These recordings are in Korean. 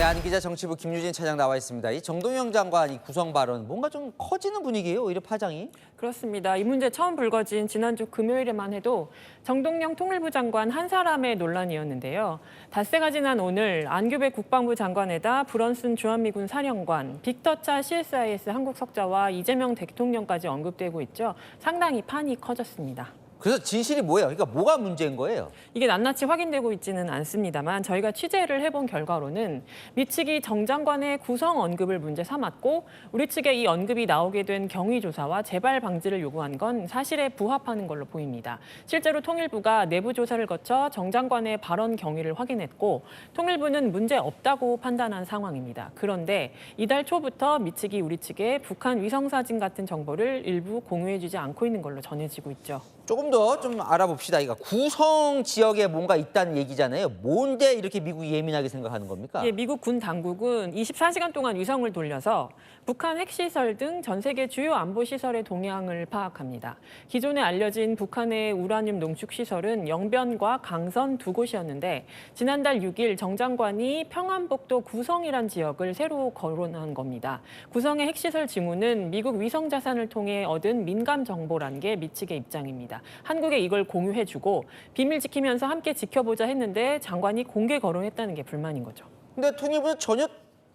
네, 안기자 정치부 김유진 차장 나와 있습니다. 이 정동영 장관 이 구성 발언 뭔가 좀 커지는 분위기예요, 오히려 파장이. 그렇습니다. 이 문제 처음 불거진 지난주 금요일에만 해도 정동영 통일부 장관 한 사람의 논란이었는데요. 닷새가 지난 오늘 안규배 국방부 장관에다 브런슨 주한미군 사령관, 빅터 차 CSIS 한국 석좌와 이재명 대통령까지 언급되고 있죠. 상당히 판이 커졌습니다. 그래서 진실이 뭐예요? 그러니까 뭐가 문제인 거예요? 이게 낱낱이 확인되고 있지는 않습니다만 저희가 취재를 해본 결과로는 미 측이 정 장관의 구성 언급을 문제 삼았고 우리 측에 이 언급이 나오게 된 경위 조사와 재발 방지를 요구한 건 사실에 부합하는 걸로 보입니다. 실제로 통일부가 내부 조사를 거쳐 정 장관의 발언 경위를 확인했고 통일부는 문제 없다고 판단한 상황입니다. 그런데 이달 초부터 미 측이 우리 측에 북한 위성사진 같은 정보를 일부 공유해주지 않고 있는 걸로 전해지고 있죠. 조금 더 좀 알아봅시다. 이거 구성 지역에 뭔가 있다는 얘기잖아요. 뭔데 이렇게 미국이 예민하게 생각하는 겁니까? 예, 미국 군 당국은 24시간 동안 위성을 돌려서 북한 핵시설 등 전 세계 주요 안보 시설의 동향을 파악합니다. 기존에 알려진 북한의 우라늄 농축 시설은 영변과 강선 두 곳이었는데 지난달 6일 정 장관이 평안북도 구성이란 지역을 새로 거론한 겁니다. 구성의 핵시설 징후는 미국 위성 자산을 통해 얻은 민감 정보란 게 미 측의 입장입니다. 한국에 이걸 공유해주고 비밀 지키면서 함께 지켜보자 했는데 장관이 공개 거론했다는 게 불만인 거죠. 근데 통일부는 전혀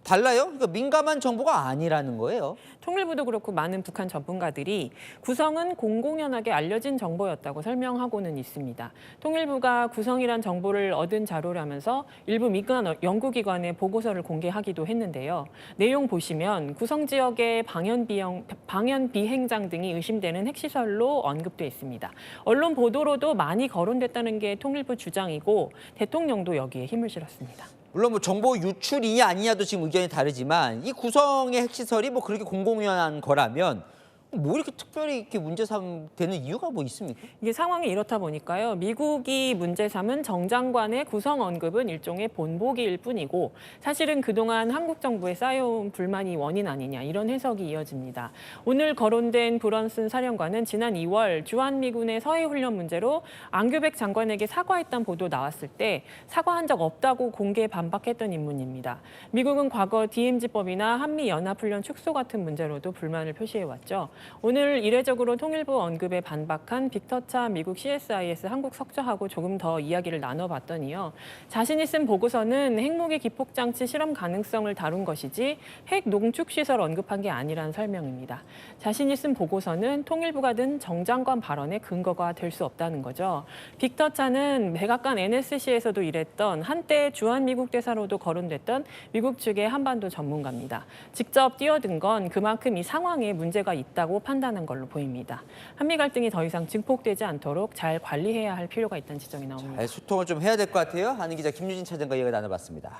달라요? 그러니까 민감한 정보가 아니라는 거예요. 통일부도 그렇고 많은 북한 전문가들이 구성은 공공연하게 알려진 정보였다고 설명하고는 있습니다. 통일부가 구성이란 정보를 얻은 자료라면서 일부 민간 연구기관의 보고서를 공개하기도 했는데요. 내용 보시면 구성 지역의 방연 비행장 등이 의심되는 핵시설로 언급돼 있습니다. 언론 보도로도 많이 거론됐다는 게 통일부 주장이고 대통령도 여기에 힘을 실었습니다. 물론 뭐 정보 유출이냐 아니냐도 지금 의견이 다르지만 이 구성의 핵시설이 뭐 그렇게 공공연한 거라면 뭐 이렇게 특별히 이렇게 문제 삼되는 이유가 뭐 있습니까? 이게 상황이 이렇다 보니까요. 미국이 문제 삼은 정 장관의 구성 언급은 일종의 본보기일 뿐이고 사실은 그동안 한국 정부에 쌓여온 불만이 원인 아니냐 이런 해석이 이어집니다. 오늘 거론된 브런슨 사령관은 지난 2월 주한미군의 서해 훈련 문제로 안규백 장관에게 사과했다는 보도 나왔을 때 사과한 적 없다고 공개 반박했던 인물입니다. 미국은 과거 DMZ법이나 한미연합훈련 축소 같은 문제로도 불만을 표시해왔죠. 오늘 이례적으로 통일부 언급에 반박한 빅터 차 미국 CSIS 한국 석좌하고 조금 더 이야기를 나눠봤더니요. 자신이 쓴 보고서는 핵무기 기폭장치 실험 가능성을 다룬 것이지 핵 농축시설 언급한 게 아니라는 설명입니다. 자신이 쓴 보고서는 통일부가 든 정 장관 발언의 근거가 될 수 없다는 거죠. 빅터 차는 백악관 NSC에서도 일했던 한때 주한미국 대사로도 거론됐던 미국 측의 한반도 전문가입니다. 직접 뛰어든 건 그만큼 이 상황에 문제가 있다고 판단한 걸로 보입니다. 한미 갈등이 더 이상 증폭되지 않도록 잘 관리해야 할 필요가 있다는 지적이 나옵니다. 잘 소통을 좀 해야 될 것 같아요. 한기자 김유진 차장과 이야기 나눠봤습니다.